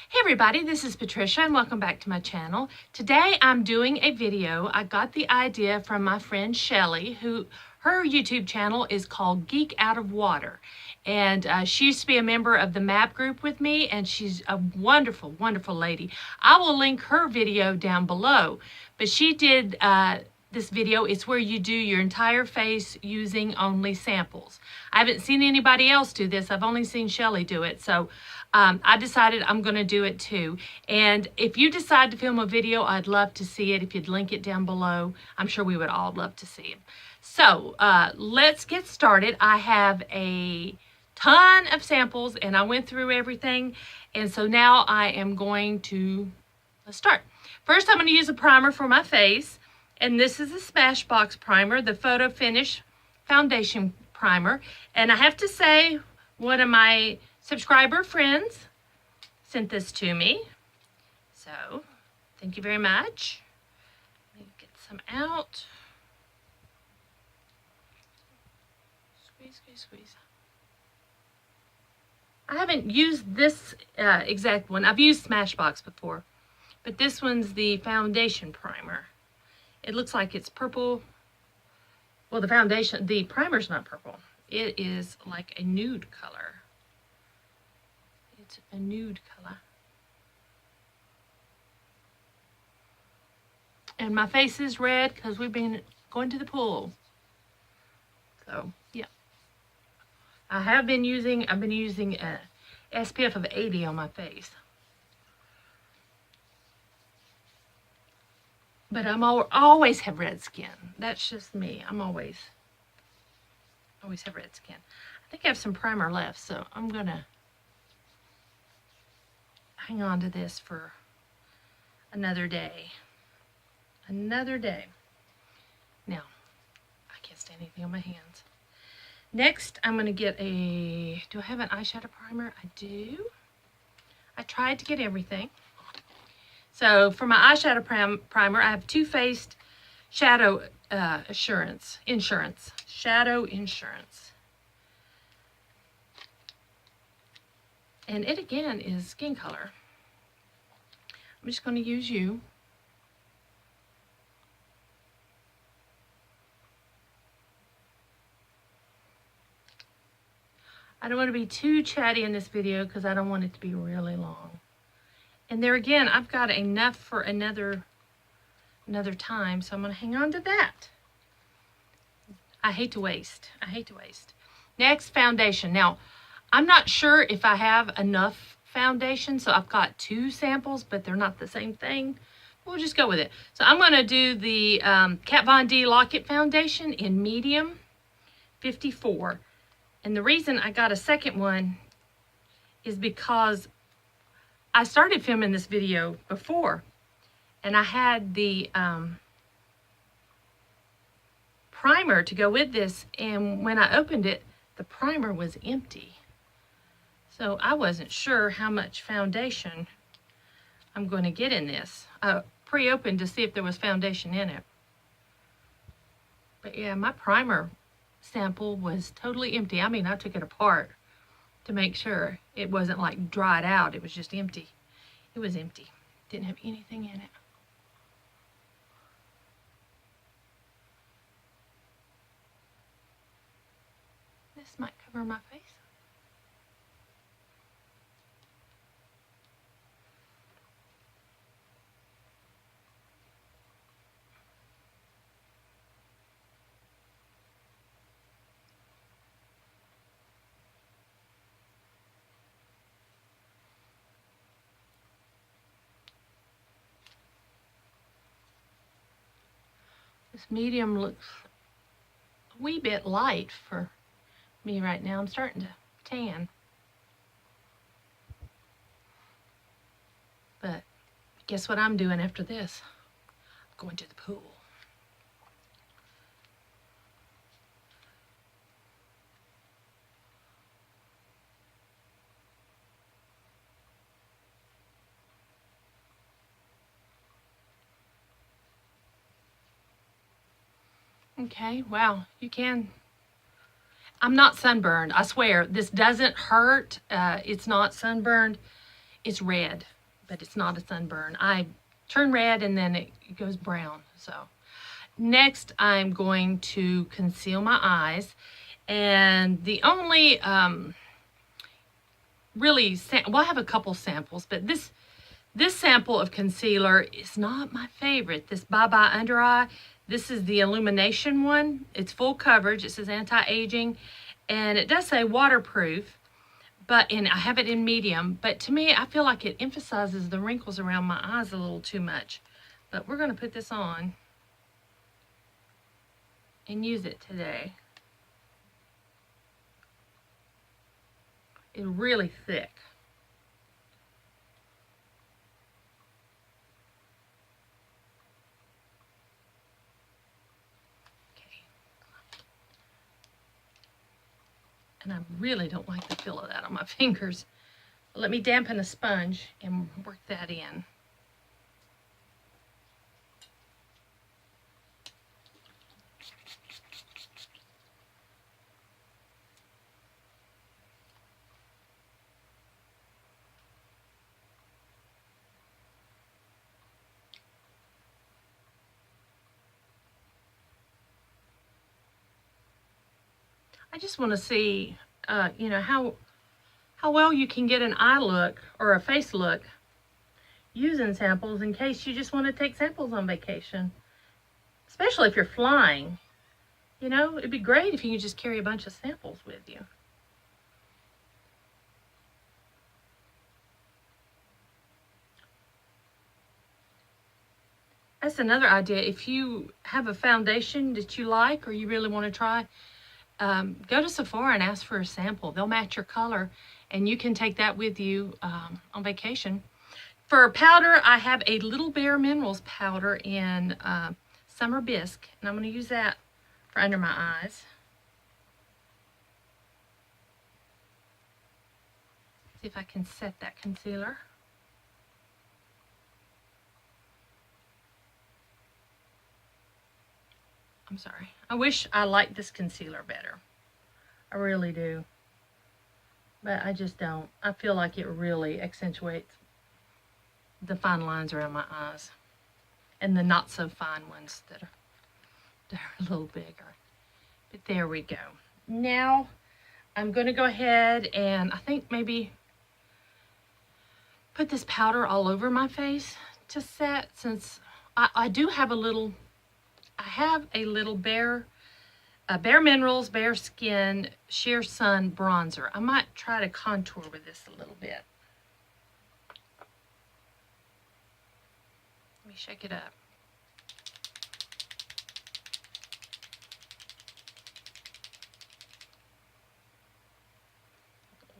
Hey everybody, this is Patricia and welcome back to my channel. Today I'm doing a video. I got the idea from my friend Shelly, who her YouTube channel is called Geek Out of Water. And she used to be a member of the MAP group with me, and she's a wonderful, wonderful lady. I will link her video down below. But she did this video. It's where you do your entire face using only samples. I haven't seen anybody else do this. I've only seen Shelly do it. So I decided I'm going to do it too. And if you decide to film a video, I'd love to see it. If you'd link it down below, I'm sure we would all love to see it. So let's get started. I have a ton of samples and I went through everything. And so now I am going to, let's start. First, I'm going to use a primer for my face. And this is a Smashbox primer, the Photo Finish Foundation Primer. And I have to say, one of my subscriber friends sent this to me. So, thank you very much. Let me get some out. Squeeze, squeeze, squeeze. I haven't used this exact one. I've used Smashbox before. But this one's the foundation primer. It looks like it's purple. Well, the primer's not purple. It is like a nude color. It's a nude color. And my face is red because we've been going to the pool. So, yeah. I've been using a SPF of 80 on my face. But I always have red skin. That's just me. I'm always have red skin. I think I have some primer left, so I'm going to hang on to this for another day. Another day. Now, I can't stand anything on my hands. Next, I'm going to get a... Do I have an eyeshadow primer? I do. I tried to get everything. So for my eyeshadow primer, I have Too Faced Shadow Insurance. Shadow Insurance. And it again is skin color. I'm just going to use you. I don't want to be too chatty in this video because I don't want it to be really long. And there again, I've got enough for another time, so I'm going to hang on to that. I hate to waste. I hate to waste. Next, foundation. Now, I'm not sure if I have enough foundation, so I've got two samples, but they're not the same thing. We'll just go with it. So I'm going to do the Kat Von D Lock-It Foundation in medium 54. And the reason I got a second one is because I started filming this video before, and I had the primer to go with this, and when I opened it, the primer was empty. So I wasn't sure how much foundation I'm going to get in this. I pre-opened to see if there was foundation in it. But yeah, my primer sample was totally empty. I mean, I took it apart to make sure it wasn't like dried out. It was just empty. It was empty. Didn't have anything in it. This might cover my face. This medium looks a wee bit light for me right now. I'm starting to tan. But guess what I'm doing after this? I'm going to the pool. Okay, wow, you can. I'm not sunburned, I swear. This doesn't hurt. It's not sunburned. It's red. but it's not a sunburn. I turn red and then it goes brown. So next I'm going to conceal my eyes, and the only really, well, I have a couple samples, but this sample of concealer is not my favorite. This Bye Bye Under Eye. This is the Illumination one. It's full coverage. It says anti-aging, and it does say waterproof, and I have it in medium, but to me, I feel like it emphasizes the wrinkles around my eyes a little too much. But we're going to put this on and use it today. It's really thick. And I really don't like the feel of that on my fingers. Let me dampen a sponge and work that in. I just want to see, you know, how well you can get an eye look or a face look using samples in case you just want to take samples on vacation. Especially if you're flying. You know, it'd be great if you could just carry a bunch of samples with you. That's another idea. If you have a foundation that you like or you really want to try, go to Sephora and ask for a sample. They'll match your color, and you can take that with you on vacation. For powder, I have a little Bareminerals powder in Summer Bisque, and I'm going to use that for under my eyes. See if I can set that concealer. I'm sorry. I wish I liked this concealer better. I really do. But I just don't. I feel like it really accentuates the fine lines around my eyes. And the not so fine ones that are a little bigger. But there we go. Now I'm going to go ahead and I think maybe put this powder all over my face to set, since I do have a little, I have a little Bareminerals Bareskin Sheer Sun bronzer. I might try to contour with this a little bit. Let me shake it up.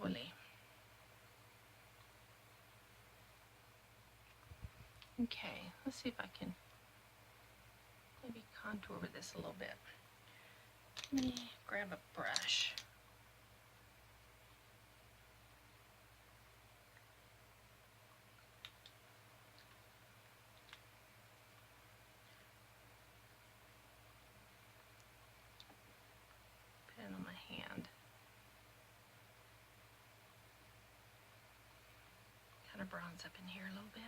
Oily. Okay, let's see if I can maybe contour with this a little bit. Let me grab a brush. Put it on my hand. Kind of bronze up in here a little bit.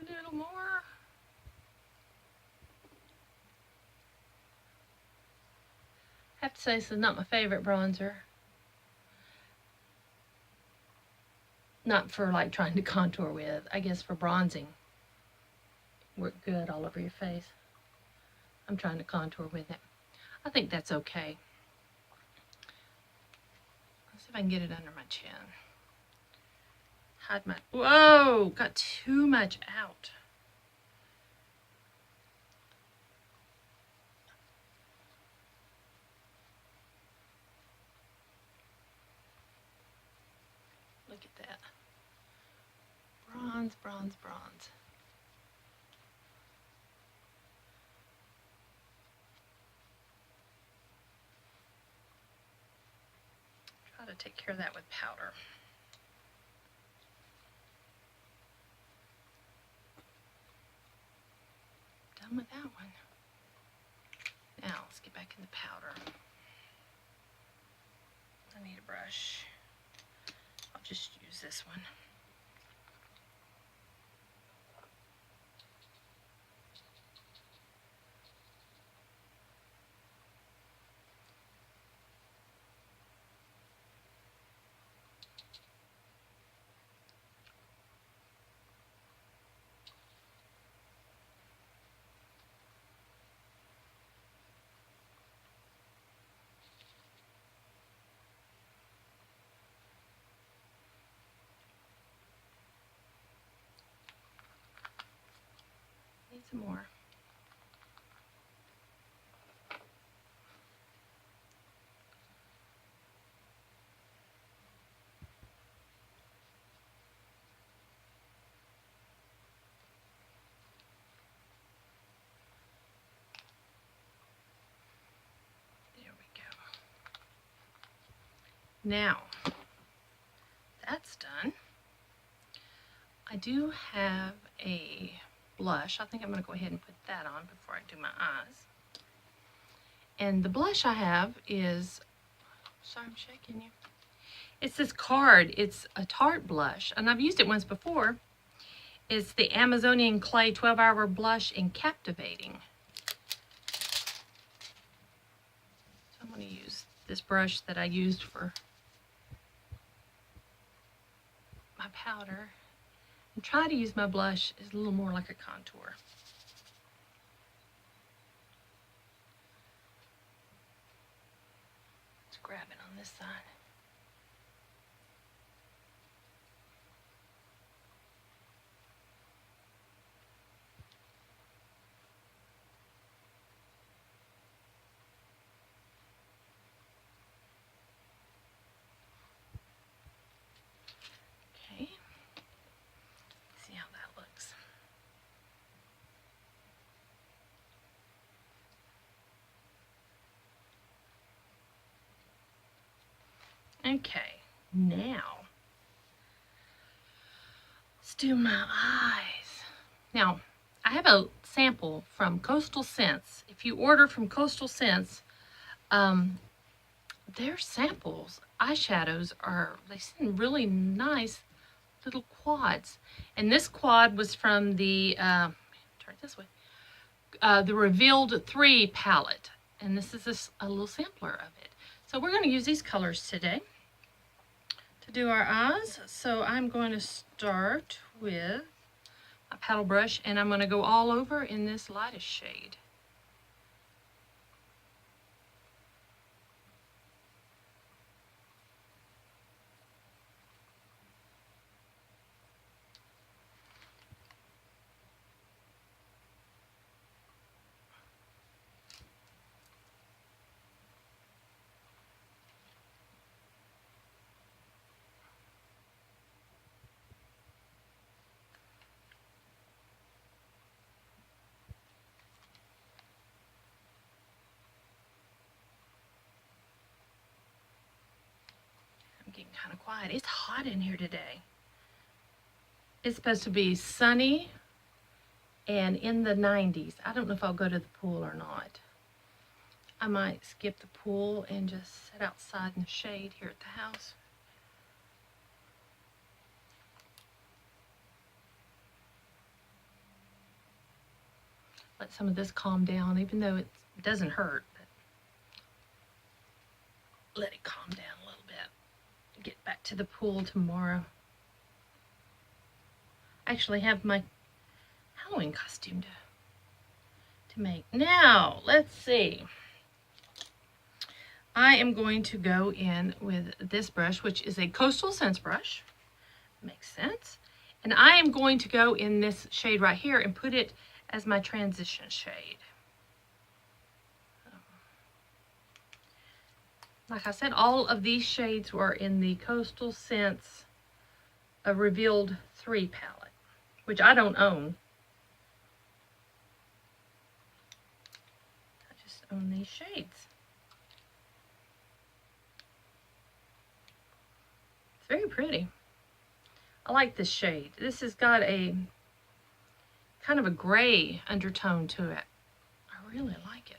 A little more. I have to say, this is not my favorite bronzer. Not for like trying to contour with. I guess for bronzing. Work good all over your face. I'm trying to contour with it. I think that's okay. Let's see if I can get it under my chin. Hide my, whoa, got too much out. Look at that. Bronze, bronze, bronze. Try to take care of that with powder. done with that one. Now, let's get back in the powder. I need a brush. I'll just use this one. Need some more. There we go. Now, that's done. I do have a blush. I think I'm going to go ahead and put that on before I do my eyes. And the blush I have is, sorry I'm shaking you. It's this card. It's a Tarte blush, and I've used it once before. It's the Amazonian Clay 12-Hour Blush in Captivating. So I'm going to use this brush that I used for my powder. And try to use my blush as a little more like a contour. Let's grab it on this side. Okay. See how that looks. Okay, now let's do my eyes. Now, I have a sample from Coastal Scents. If you order from Coastal Scents, their samples, eyeshadows, they send really nice little quads. And this quad was from the, turn it this way, the Revealed 3 palette. And this is a little sampler of it. So we're going to use these colors today to do our eyes. So I'm going to start with my paddle brush, and I'm going to go all over in this lightest shade. Getting kind of quiet. It's hot in here today. It's supposed to be sunny and in the 90s. I don't know if I'll go to the pool or not. I might skip the pool and just sit outside in the shade here at the house. Let some of this calm down, even though it doesn't hurt. But let it calm down a little bit. Get back to the pool tomorrow. I actually have my Halloween costume to make. Now, let's see. I am going to go in with this brush, which is a Coastal Scents brush. Makes sense. And I am going to go in this shade right here and put it as my transition shade. Like I said, all of these shades were in the Coastal Scents Revealed 3 palette, which I don't own. I just own these shades. It's very pretty. I like this shade. This has got a kind of a gray undertone to it. I really like it.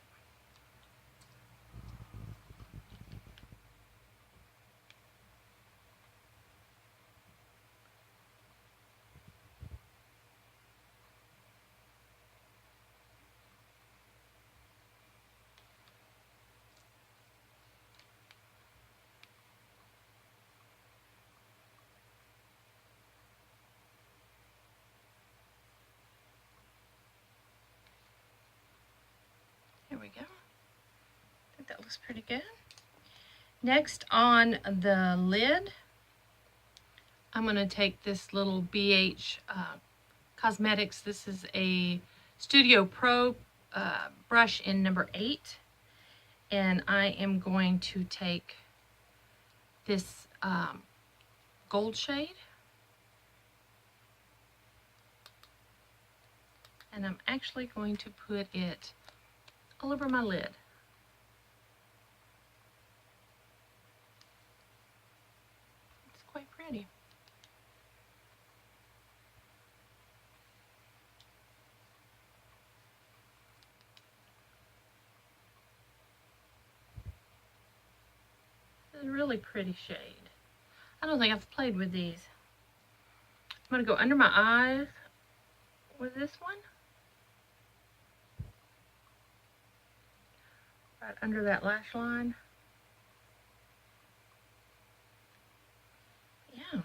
There we go. I think that looks pretty good. Next on the lid, I'm going to take this little BH Cosmetics. This is a Studio Pro brush in number 8. And I am going to take this gold shade. And I'm actually going to put it all over my lid. It's quite pretty. It's a really pretty shade. I don't think I've played with these. I'm going to go under my eyes with this one. Right under that lash line. Yeah.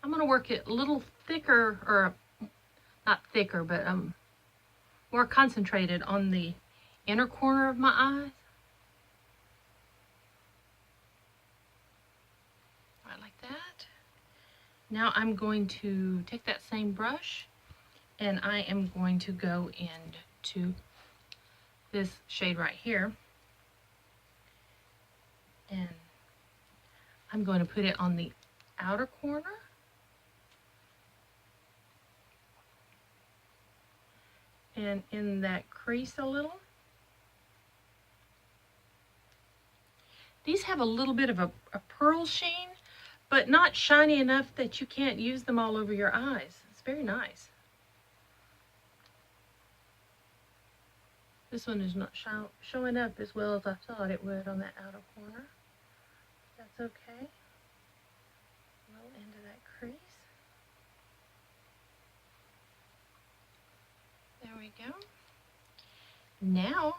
I'm going to work it a little thicker, or not thicker, but more concentrated on the inner corner of my eyes. Right like that. Now I'm going to take that same brush and I am going to go into this shade right here. And I'm going to put it on the outer corner. And in that crease a little. These have a little bit of a pearl sheen, but not shiny enough that you can't use them all over your eyes. It's very nice. This one is not showing up as well as I thought it would on that outer corner. That's okay. Roll into that crease. There we go. Now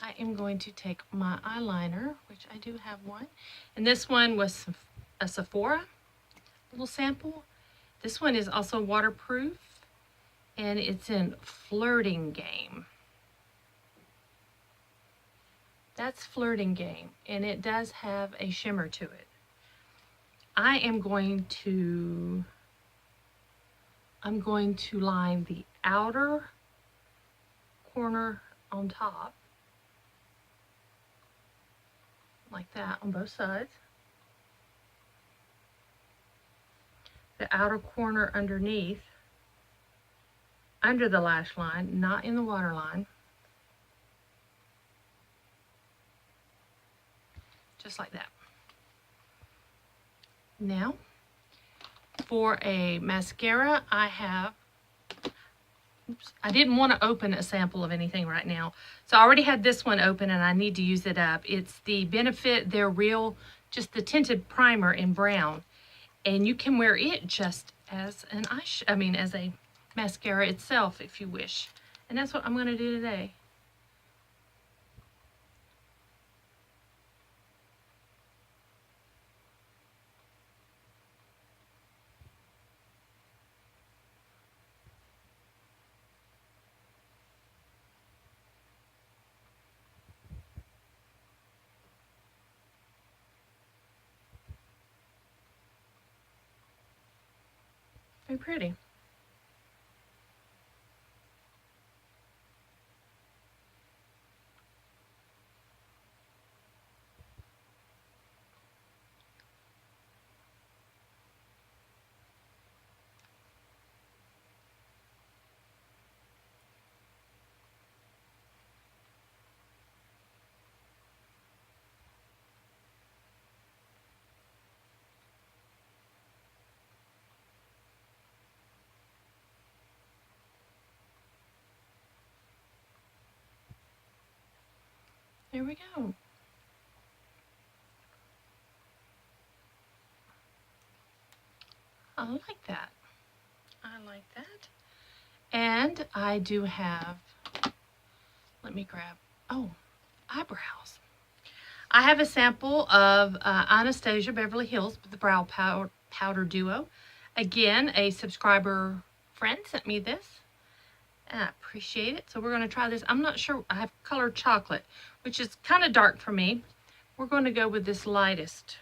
I am going to take my eyeliner, which I do have one, and this one was a Sephora little sample. This one is also waterproof, and it's in Flirting Game. That's Flirting Game, and it does have a shimmer to it. I'm going to line the outer corner on top, like that on both sides. The outer corner underneath, under the lash line, not in the waterline. Just like that. Now, for a mascara, I have, I didn't want to open a sample of anything right now. So I already had this one open and I need to use it up. It's the Benefit They're Real, just the tinted primer in brown. And you can wear it just as an as a mascara itself if you wish. And that's what I'm going to do today. Very pretty. There we go. I like that. I like that. And I do have, let me grab, oh, eyebrows. I have a sample of Anastasia Beverly Hills, the Brow Powder Duo. Again, a subscriber friend sent me this, and I appreciate it. So we're going to try this. I'm not sure. I have colored chocolate, which is kind of dark for me. We're going to go with this lightest.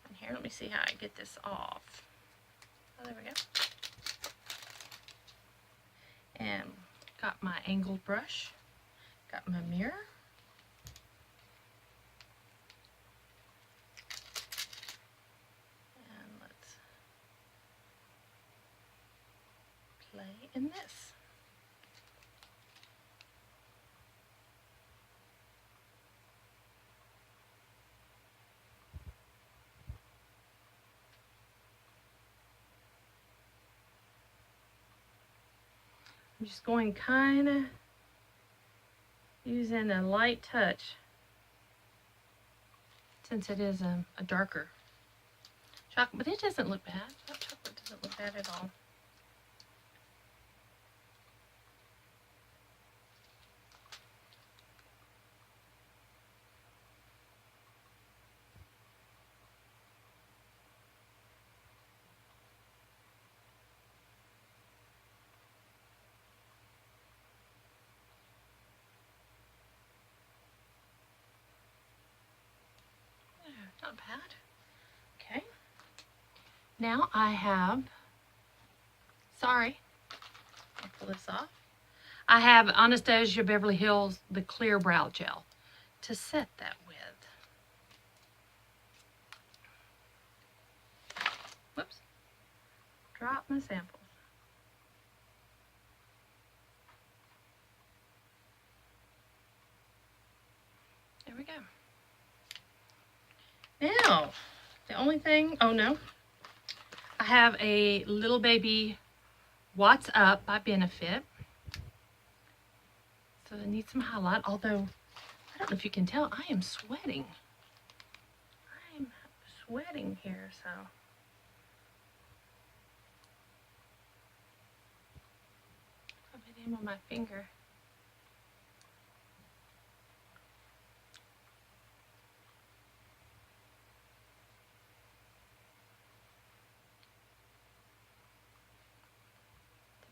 And here, let me see how I get this off. Oh, there we go. And got my angled brush. Got my mirror. And let's play in this. I'm just going kind of using a light touch since it is a darker chocolate, but it doesn't look bad. That chocolate doesn't look bad at all. Not bad. Okay. Now I have, sorry, I'll pull this off. I have Anastasia Beverly Hills, the Clear Brow Gel to set that with. Whoops. Drop my samples. There we go. Now, the only thing, oh no, I have a Little Baby What's Up by Benefit. So I need some highlight, although I don't know if you can tell, I am sweating. I'm sweating here, so. Rub it in with my finger.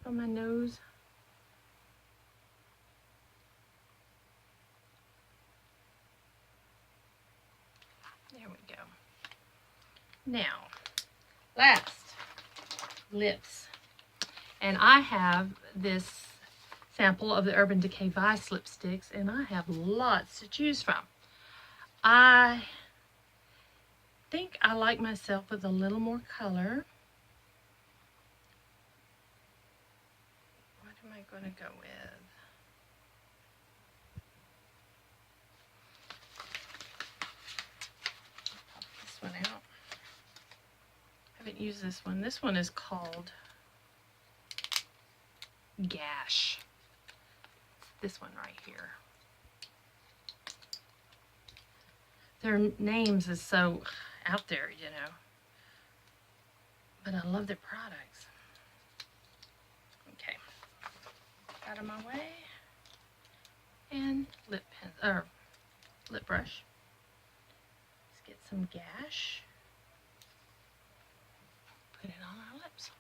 On my nose. There we go. Now, last, lips. And I have this sample of the Urban Decay Vice lipsticks, and I have lots to choose from. I think I like myself with a little more color. What am I going to go with? Pop this one out. I haven't used this one. This one is called Gash. This one right here. Their names is so out there, you know. But I love their products. Okay. Out of my way. And lip brush. Let's get some Gash. Put it on our lips.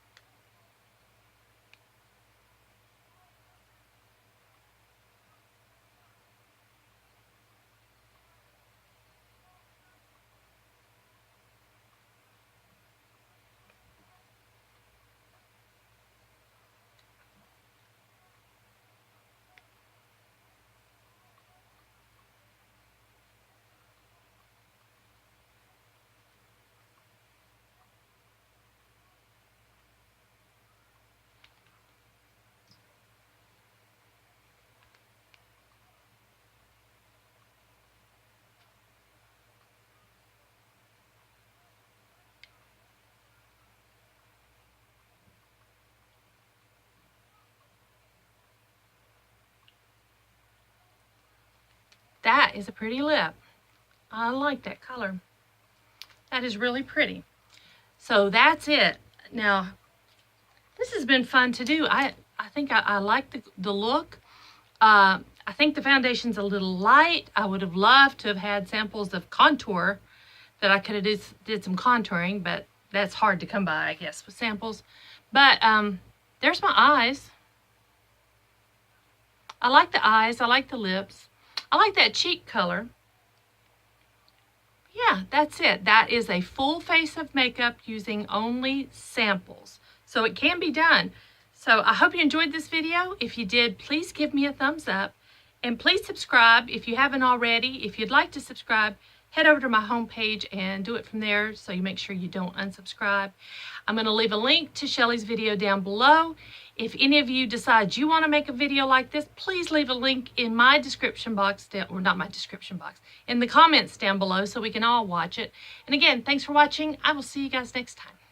That is a pretty lip. I like that color. That is really pretty. So that's it. Now, this has been fun to do. I think I like the look. I think the foundation's a little light. I would have loved to have had samples of contour that I could have did some contouring, but that's hard to come by, I guess, with samples. But there's my eyes. I like the eyes. I like the lips. I like that cheek color. Yeah, that's it. That is a full face of makeup using only samples. So it can be done. So I hope you enjoyed this video. If you did, please give me a thumbs up. And please subscribe if you haven't already. If you'd like to subscribe, head over to my homepage and do it from there so you make sure you don't unsubscribe. I'm going to leave a link to Shelly's video down below. If any of you decide you want to make a video like this, please leave a link in my description box, or not my description box, in the comments down below so we can all watch it. And again, thanks for watching. I will see you guys next time.